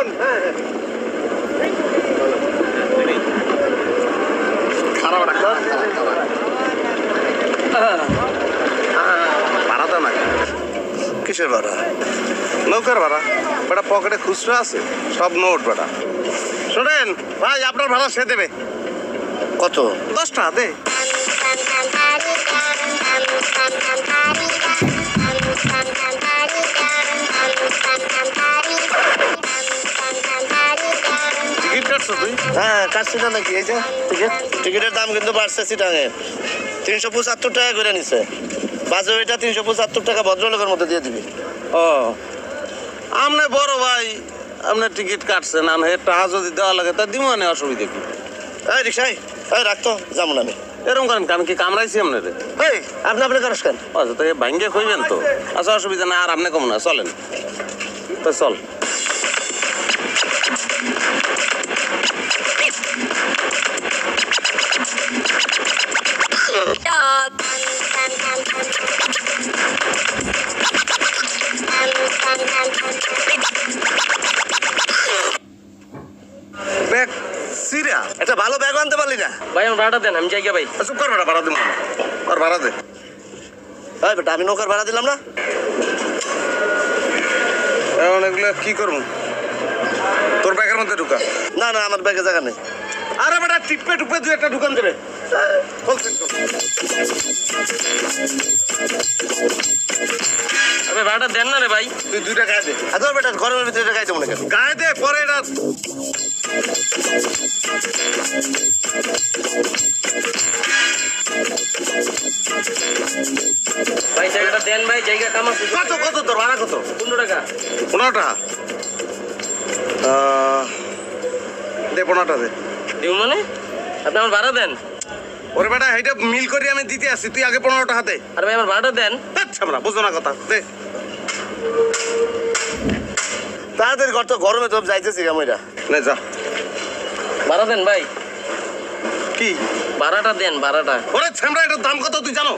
আসুন। খারাপ ভাড়া তো না। কিসের ভাড়া? নৌকার ভাড়া। বেটা পকেটে খুচরা আছে, সব নোট বেটা। শোনেন ভাই, আপনার ভাড়া সে দেবে। কত? 10 টাকা দে। টিকিট কাটছো তুই? হ্যাঁ, কাটছি না নাকি? এই যে টিকিট, টিকিটের দাম কিন্তু বাড়ছে চিটাঙে। 375 টাকা করে নিছে। বাজে ওইটা 375 টাকা ভদ্রলোকের মধ্যে দিয়ে দিবি। ও, আমনে বড় ভাই, আপনি টিকিট কাটছেন, আর টাকা যদি দেওয়া লাগে তা দিব না, অসুবিধা কি? এই রিক্সায়, এই রাখতো যেমন আমি এরকম করেন, আমি কি কামড়াইছি আপনার? এই আপনি কারস কেন? আচ্ছা, তো ভাঙ্গে খুঁজবেন তো। আচ্ছা, অসুবিধা না, আর আপনি কম না, চলেন তো, চল। ব্যাগ সিরা, একটা ভালো ব্যাগ আনতে পারলি না? ভাই আমার ভাড়াটা দেন, আমি যাই ভাই। চুপ কর বেটা, ভাড়া দিব না। আর ভাড়া দে। এই বেটা, আমি নৌকার ভাড়া দিলাম না? এখন এগুলো কি করবো? তোর ব্যাগের মধ্যে ঢুকা। না না, আমার ব্যাগে জায়গা নেই। আরে বেটা, টিপে টুপে দুই একটা ঢুকান দেবে। আরে ভাড়াটা দেন না রে ভাই। তুই 2 টাকা গায়ে দে। আদর বেটা, গরমের ভিতরে এটা গাইতে মনে কেন? গায়ে দে, পরে এটা। ভাই জায়গাটা দেন ভাই, জায়গা কাম আছে। কত কত তোর ভাড়া কত? 15 টাকা। 15 টাকা দে, 15 টাকা দে। দিব মানে? আপনি আমার ভাড়া দেন। ওরে বেটা, এইটা মিল করে আমি দিতে আসি, তুই আগে 15 টাকা দে। আরে ভাই আমার ভাড়াটা দেন। আচ্ছা, আমরা বুঝো না কথা, দে। তাড়াতাড়ি কর তো, গরমে তো যাইতেছি আমরা। নে যা। ভাড়া দেন ভাই। কি ভাড়াটা দেন, ভাড়াটা। ওরে ছামড়া, এটার দাম কত তুই জানো?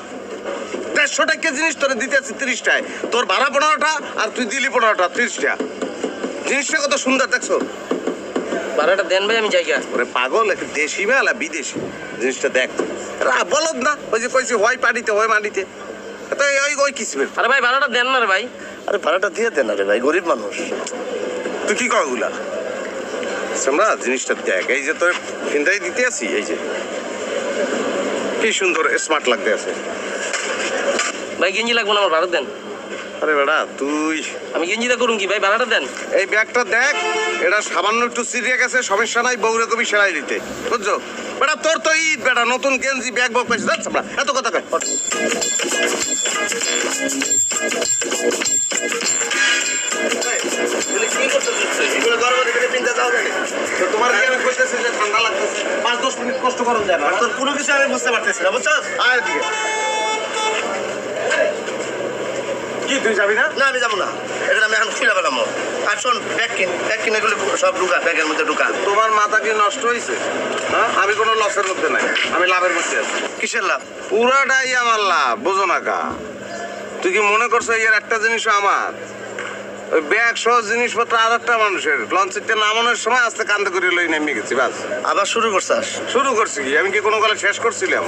150 টাকা জিনিস তোরে দিতে আসি 30 টাকায়। তোর ভাড়া 15 টাকা, আর তুই দিলি 15 টাকা, 30 টাকা। জিনিসটা কত সুন্দর দেখছো? ভাড়াটা দেন ভাই, আমি জায়গা। ওরে পাগল, দেশি মেলা বিদেশি জিনিসটা দেখ। বলদ না, ওই যে কইছি হয় পানিতে হয় মাটিতে, তো ওই কিসমের। আরে ভাই ভাড়াটা দেন না রে ভাই। আরে ভাড়াটা দিয়ে দেন না রে ভাই, গরিব মানুষ। তুই কি কয় ওগুলা? আমরা জিনিসটা দেখ, এই যে তোর কিনতেই দিতে আসি, এই যে কি সুন্দর স্মার্ট লাগতে আছে। ভাই গেঞ্জি লাগবে না, আমার ভাড়া দেন। আরে বেটা তুই, আমি গেঞ্জিটা করুন কি ভাই, ভাড়াটা দেন। এই ব্যাগটা দেখ, এটা সামান্য একটু চিরিয়ে গেছে, সমস্যা নাই, বউরে কবি সেলাই দিতে, বুঝছো? বেটা তোর তো ঈদ, বেটা নতুন গেঞ্জি ব্যাগ বক পাইছিস, যাচ্ছে আমরা এত কথা কয়। তোমার কি আমি কইতেছি যে ঠান্ডা লাগতেছে, 5-10 মিনিট কষ্ট করুন যায় না। তোর কোনো কিছু আমি বুঝতে পারতেছি না, বুঝছস? আয় দিকে। কি তুই যাবি না? না, আমি যাবো না। এটা আমি এখন খুলে পেলাম। আর শোন, ব্যাগ কিনে এগুলো সব ঢুকা, ব্যাগের মধ্যে ঢুকা। তোমার মাথা কি নষ্ট হয়েছে? হ্যাঁ, আমি কোনো লসের মধ্যে নাই, আমি লাভের মধ্যে আছি। কিসের লাভ? পুরাটাই আমার লাভ, বুঝো না কা? তুই কি মনে করছো এর একটা জিনিসও আমার? ওই ব্যাগ সহ জিনিসপত্র আর একটা মানুষের। লঞ্চেরটা নামানোর সময় আস্তে কান্দে করে লই নেমে গেছি, বাস। আবার শুরু করছাস? শুরু করছি কি? আমি কি কোনো গলা শেষ করছিলাম?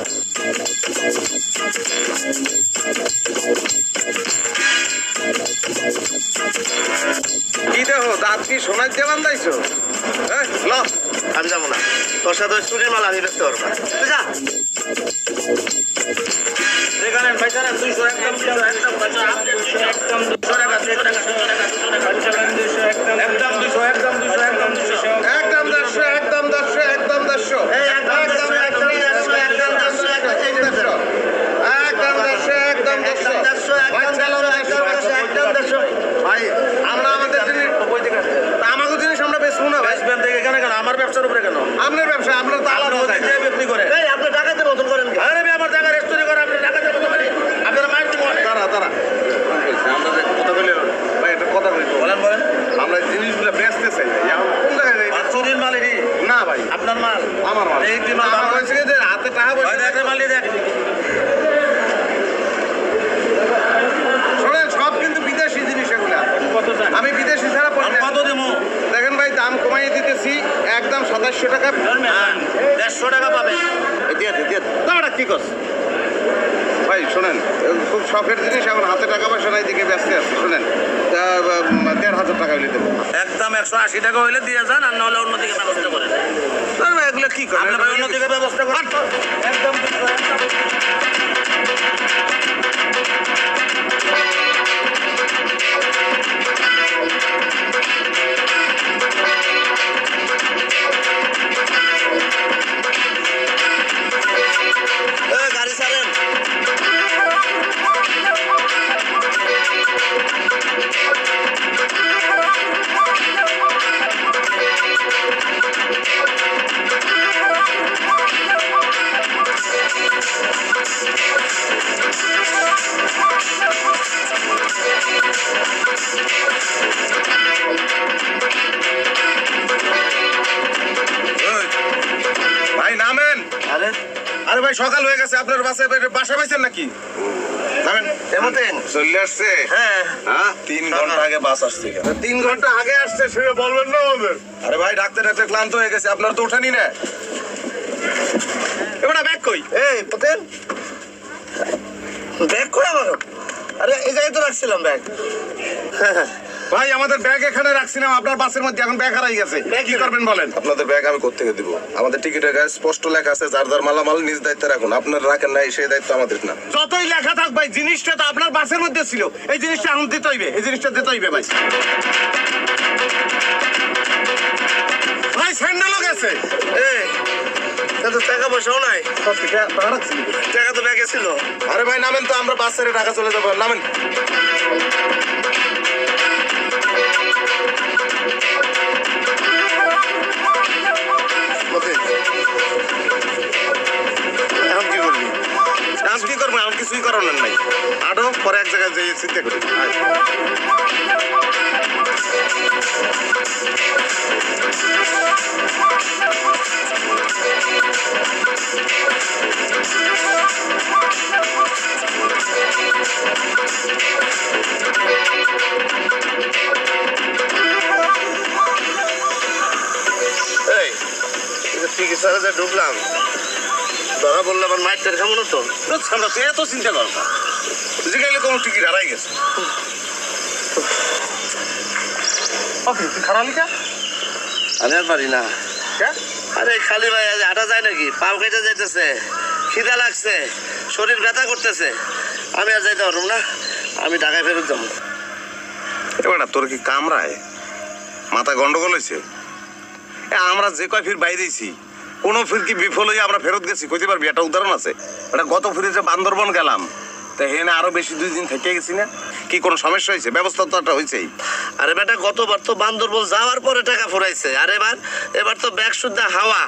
কি দেখো, দাঁত কি সোনার দিয়ে বান্ধাইছো? ল, আমি যাবো না। তোর সাথে ওই চুরির মাল আমি বেচতে পারবো না। তুই যা। এখানে ভাই জানেন 200 একদম 200 একদম 200 একদম 200 টাকা 200 টাকা 200 টাকা 200 টাকা 200 একদম 200 একদম 200 একদম 200 একদম 100, একদম 100, একদম 100, এই একদম 100, একদম 100, একদম 100, একদম 100, একদম 100, একদম 100, একদম 100, একদম 100, একদম 100। ভাই আমরা আমাদের জিনিস, আমাকে জিনিস আমরা বেচবো না ভাই। এখানে কেন আমার ব্যবসার উপরে কেন? আপনার ব্যবসা, আপনার তো আলাদা নদী দিয়ে বিক্রি করে। এই আপনি টাকাতে নতুন করেন কি? আরে ভাই আমার জায়গা রেস্টুরি করে, আপনি টাকাতে কত করে? আপনারা মাইন্ড করে। তারা আমরা যে কথা বলি ভাই, এটা কথা বলি বলেন বলেন। আমরা জিনিসগুলো বেচতে চাই ভাই, কোন জায়গায় যাই? চুরির মালেরই না ভাই, আপনার মাল। আমার মাল। এই কি মাল? আমার হয়েছে কি যে হাতে টাকা পয়সা দেখেন মাল দেখ। শোনেন, সব কিন্তু বিদেশি জিনিস এগুলা। কত চান? আমি বিদেশি ছাড়া পড়ি না। কত দেবো? দেখেন ভাই, শখের জিনিস, এখন হাতে টাকা পয়সা নাই দিকে ব্যস্ত আছে। শুনেন, ১,৫০০ টাকা হইলে দেবো। একদম 180 টাকা হইলে দিয়ে যান, আর নাহলে অন্যদিকে ব্যবস্থা করেন। এগুলো কি করেন? আপনি ভাই অন্যদিকে ব্যবস্থা করেন। একদম 200, একদম। গাড়ি ছাড়েন। ভাই নামেন। আরে আরে ভাই সকাল হয়ে গেছে, আপনার বাসা পাইছেন নাকি? নামেন। এমতেন চলে আসছে? হ্যাঁ হ্যাঁ, 3 ঘন্টা আগে বাস আসছে কেন? 3 ঘন্টা আগে আসছে, সেটা বলবেন না আমাদের। আরে ভাই ডাকতে ডাকতে ক্লান্ত হয়ে গেছে, আপনার তো ওঠানি না। এবার ব্যাগ কই? এই পতেন ব্যাগ করে আমার। আরে এই জায়গায় তো রাখছিলাম ব্যাগ। ভাই আমাদের ব্যাগ এখানে রাখছিলাম আপনার বাসের মধ্যে, এখন ব্যাগ হারাই গেছে। কি করবেন বলেন? আপনাদের ব্যাগ আমি কোত্থেকে দিব? আমাদের টিকিটের গায়ে স্পষ্ট লেখা আছে যার যার মালামাল নিজ দায়িত্বে রাখুন। আপনার রাখেন নাই, সেই দায়িত্ব আমাদের না। যতই লেখা থাক ভাই, জিনিসটা তো আপনার বাসের মধ্যে ছিল। এই জিনিসটা এখন দিতে হইবে, এই জিনিসটা দিতে হইবে ভাই। ভাই স্যান্ডেলও গেছে। এই তো টাকা পয়সাও নাই, টাকা তো ব্যাগে ছিল। আরে ভাই নামেন তো, আমরা বাস ছেড়ে ঢাকা চলে যাবো। নামেন। পতেন এখন কি করবি? আজ কি করবো? এখন কিছুই করানোর নাই। আরো পরে এক জায়গায় যেয়ে চিন্তা করি। এই টিকিট ছাড়া যে ঢুকলাম, ধরা বললে আবার মাইটের খাবো না তো। আমরা তো এত চিন্তা করবো, জিগাইলে কোনো টিকিট হারাই গেছে। খারাপ লিখা আমি আর পারি না। আরে খালি ভাই আজ হাঁটা যায় নাকি? পাও কেটে যাইতেছে, খিদা লাগছে, শরীর ব্যথা করতেছে। আমি আর যাইতে পারবো না, আমি ঢাকায় ফেরত যাবো। এবার তোর কি কামড়ায়? মাথা গন্ডগোল হয়েছে? আমরা যে কয় ফির বাইরেছি, কোনো ফির কি বিফল হয়ে আমরা ফেরত গেছি কইতে পারবি? একটা উদাহরণ আছে। ওটা গত ফিরে যে বান্দরবন গেলাম, তা হেনে আরো বেশি 2 দিন থেকে গেছি না। কি কোনো সমস্যা হয়েছে? ব্যবস্থা তো একটা হয়েছেই। আরে বেটা গতবার তো বান্দরবন যাওয়ার পরে টাকা ফুরাইছে, আর এবার তো ব্যাগ শুদ্ধ হাওয়া,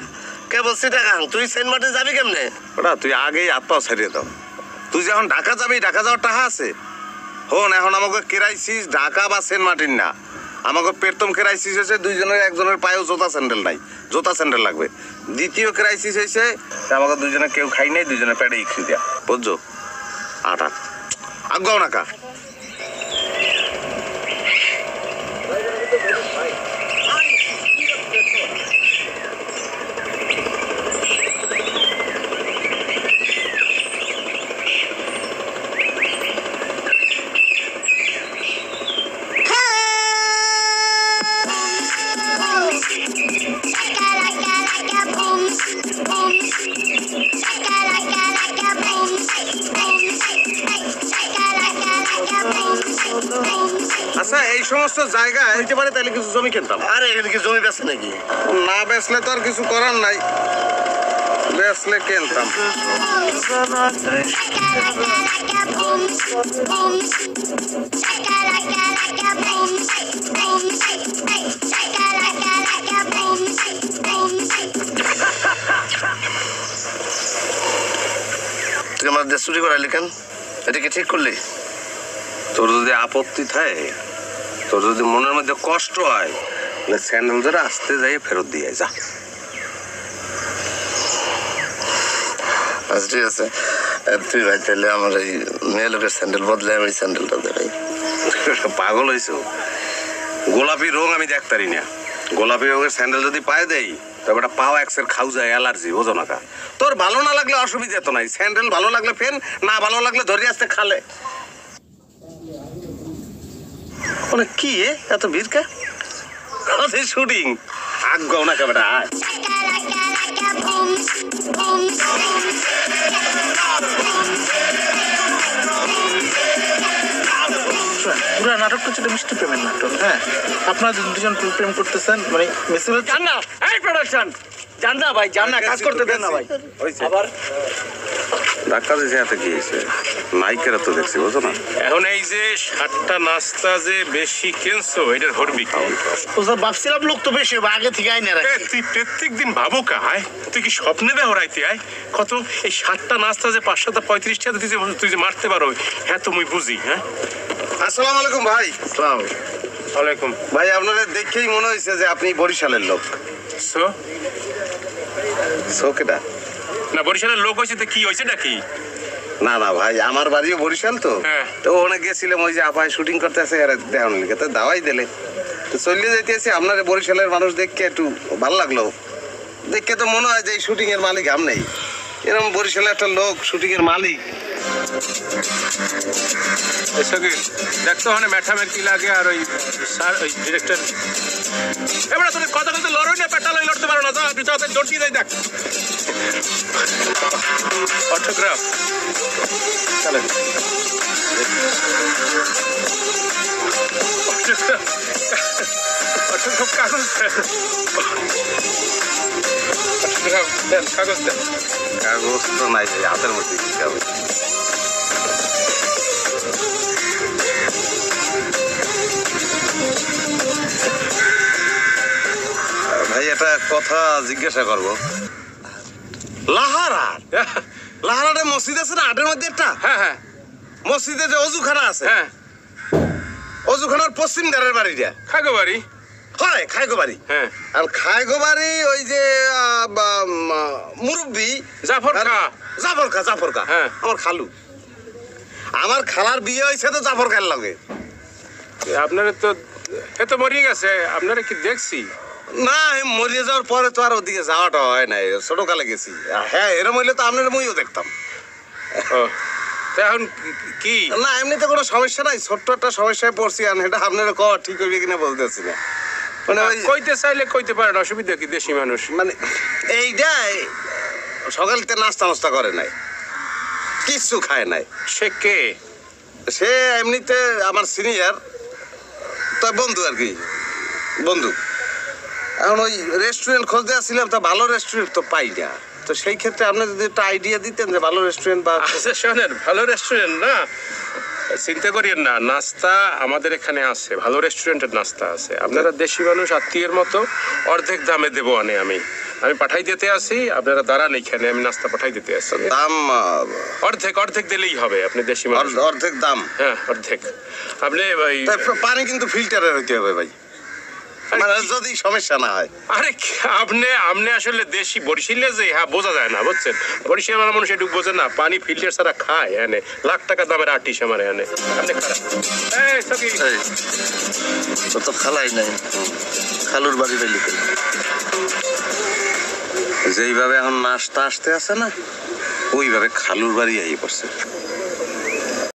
কেবল টাকা। তুই সেন্ট মার্টিন যাবি কেমনে? ওটা তুই আগেই আত্মাও ছাড়িয়ে দাও। তুই যখন ঢাকা যাবি, ঢাকা যাওয়ার টাকা আছে। হন এখন আমাকে কেরাইছিস ঢাকা বা সেন্ট মার্টিন না, আমাকে প্রথম ক্রাইসিস হয়েছে দুইজনের, একজনের পায়েও জোতা স্যান্ডেল নাই, জোতা স্যান্ডেল লাগবে। দ্বিতীয় ক্রাইসিস হয়েছে আমাকে দুইজনে কেউ খাই নাই, দুইজনে পেটে ইখি দেয়া, বুঝছো? আটা আগাও না কা। আচ্ছা এই সমস্ত জায়গায় হইতে পারে তাহলে কিছু জমি কিনতাম। আরে এখানে কি জমি বেচে নাকি? না বেচলে তো আর কিছু করার নাই, বেচলে কিনতাম। তুই আমার দেশ চুরি করাইলি কেন? এটা কি ঠিক করলি? তোর যদি আপত্তি থাকে, তোর যদি মনের মধ্যে কষ্ট হয়, তাহলে স্যান্ডেল ধরে আসতে যাই ফেরত দিয়ে যা। আচ্ছা ঠিক আছে, তুই ভাই তাহলে আমার এই মেয়ে লোকের স্যান্ডেল বদলে আমি স্যান্ডেলটা দেখাই। পাগল হয়েছে, গোলাপি রং আমি দেখতারি না। গোলাপি রঙের স্যান্ডেল যদি পায়ে দেই, তবে একটা পাও এক্সের খাও যায়, অ্যালার্জি, বোঝো না কা? তোর ভালো না লাগলে অসুবিধা তো নাই, স্যান্ডেল ভালো লাগলে ফেন, না ভালো লাগলে ধরে আসতে খালে। মানে কি এত ভিড় কা শুটিং আগাও না কেমন পুরো নাটকটা ছিল মিষ্টি প্রেমের নাটক। হ্যাঁ, আপনারা দুজন প্রেম করতেছেন, মানে মিছিল জান না এই প্রোডাকশন জান না ভাই, জান না, কাজ করতে দেন না ভাই। আবার ধাক্কা দিয়েছে এত কি হয়েছে নায়িকেরা তো দেখছি বুঝো না এখন এই যে 7টা নাস্তা যে বেশি কিনছো এটার হরবি কি? তো স্যার ভাবছিলাম লোক তো বেশি হবে, আগে থেকে আইনে রাখি। তুই প্রত্যেক দিন ভাবো কাহায়, তুই কি স্বপ্নে বেহরাইতে আয় কত? এই 7টা নাস্তা যে 535 টাকা তুই যে মারতে পারো, হ্যাঁ তুমি বুঝি। হ্যাঁ, আসসালামু আলাইকুম ভাই। ওয়ালাইকুম। ভাই আপনাদের দেখেই মনে হয়েছে যে আপনি বরিশালের লোক। সো শোকেটা না বরিশালের লোক হয়েছে তো কি হয়েছে নাকি? না না ভাই আমার বাড়িও বরিশাল তো। হ্যাঁ। তো ওখানে গেছিলাম ওই যে আপায় শুটিং করতে আছে আর দেখানো লিখে তো দাওয়াই দিলে তো চলে যেতেছি। আপনার বরিশালের মানুষ দেখে একটু ভালো লাগলো, দেখে তো মনে হয় যে এই শুটিং এর মালিক আম নেই, এরকম বরিশালের একটা লোক শুটিং এর মালিক। দেখতো ওখানে ম্যাঠামের কি লাগে আর ওই স্যার ওই ডিরেক্টর এবারে তোদের কথা বলতে লড়ই না, পেটা লড়তে পারো না, তুই তো দৌড় দিয়ে দেয়। দেখ অটোগ্রাফ অটোগ্রাফ কাগজ অটোগ্রাফ দেন, কাগজ দেন। কাগজ তো নাই ভাই, হাতের মধ্যে দিতে হবে। ভাই একটা কথা জিজ্ঞাসা করব। লাহারাট লাহারাটে মসজিদ আছে না আটের মধ্যে একটা? হ্যাঁ হ্যাঁ মসজিদে যে অজুখানা আছে, হ্যাঁ, অজুখানার পশ্চিম ধারের বাড়িটা খাগো বাড়ি। হয় খাইগো বাড়ি। হ্যাঁ, আর খাইগো বাড়ি ওই যে মুরব্বী জাফর খা। জাফর খা হ্যাঁ। আমার খালু, আমার খালার বিয়ে হয়েছে তো জাফর খার লাগে। আপনারা তো এ তো মরিয়ে গেছে, আপনারা কি দেখছি? না মরিয়ে যাওয়ার পরে তো আর ওদিকে যাওয়াটা হয় নাই, ছোট কালে গেছি। হ্যাঁ এরম হইলে তো আপনার মইও দেখতাম। ও তা এখন কি? না এমনিতে কোনো সমস্যা নাই, ছোট্ট একটা সমস্যায় পড়ছি আর এটা আপনার ঠিক হইবে কিনা বলতেছি না। মানে ওই কইতে চাইলে কইতে পারেন, অসুবিধা কি? দেশি মানুষ। মানে এইটাই সকালতে নাস্তা করে নাই, কিচ্ছু খায় নাই। সে কে? সে এমনিতে আমার সিনিয়র, তার বন্ধু আর কি, বন্ধু। এখন ওই রেস্টুরেন্ট খুঁজতে আসছিলাম, তা ভালো রেস্টুরেন্ট তো পাই না। তো সেই ক্ষেত্রে আপনি যদি একটা আইডিয়া দিতেন যে ভালো রেস্টুরেন্ট বা আচ্ছা শোনেন, ভালো রেস্টুরেন্ট না চিন্তা করিয়েন না, নাস্তা আমাদের এখানে আছে, ভালো রেস্টুরেন্টের নাস্তা আছে। আপনারা দেশি মানুষ, আত্মীয়ের মতো অর্ধেক দামে দেবো আমি পাঠাই দিতে আসি, আপনারা দাঁড়ান এখানে, আমি নাস্তা পাঠাই দিতে আসি। দাম অর্ধেক দিলেই হবে, আপনি দেশি মানুষ। অর্ধেক দাম? হ্যাঁ অর্ধেক। আপনি ওই পানি কিন্তু ফিল্টারের হইতে হবে ভাই, মানে যদি সমস্যা না হয়। আরে আপনি আসলে দেশি বরিশালে যে হ্যাঁ বোঝা যায় না, বুঝছেন? বরিশালের মানুষ একটু বোঝে না, পানি ফিল্টার ছাড়া খায় এনে লাখ টাকা দামের আর্টিস্ট আমার এনে। আপনি খারাপ এই সকি ও তো খালাই নাই, খালুর বাড়ি বেলি। যেইভাবে এখন নাস্তা আসতে আছে না, ওইভাবে খালুর বাড়ি আই পড়ছে।